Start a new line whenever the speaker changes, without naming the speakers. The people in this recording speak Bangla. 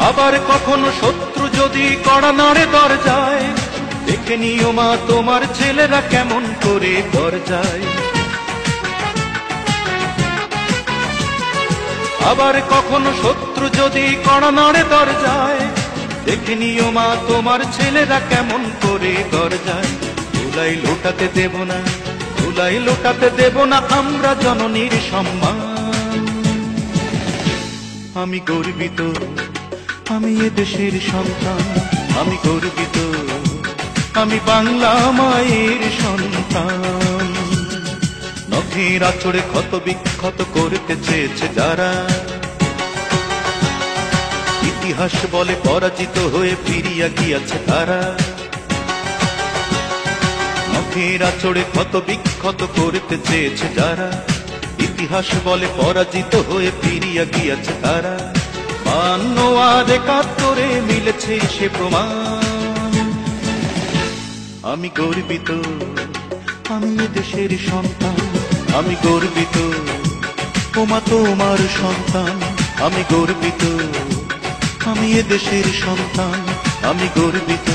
আবার কখনো শত্রু যদি কড়া নাড়ে দরজায়, দেখে নিও মা তোমার ছেলেরা কেমন করে দরজায়। আবার কখনো শত্রু যদি কড়া নাড়ে দরজায়, দেখে নিও মা তোমার ছেলেরা কেমন করে দরজায়। ধুলাই লোটাতে দেব না, ধুলাই লোটাতে দেব না আমরা জননীর সম্মান। আমি গর্বিত, আমি এ দেশের সন্তান, আমি গর্বিত, আমি বাংলা মায়ের সন্তান। নখের আঁচড়ে ক্ষত বিক্ষত করতে চেয়েছে যারা, ইতিহাস বলে পরাজিত হয়ে ফিরিয়া গিয়াছে তারা। নখের আঁচড়ে ক্ষত বিক্ষত করতে চেয়েছে যারা, ইতিহাস বলে পরাজিত হয়ে ফিরিয়া গিয়াছে তারা। 52 আর 71 মিলেছে সে প্রমাণ। আমি গর্বিত, আমি এ দেশের সন্তান, আমি গর্বিত, ওমা তোমার সন্তান। আমি গর্বিত, আমি এ দেশের সন্তান, আমি গর্বিত।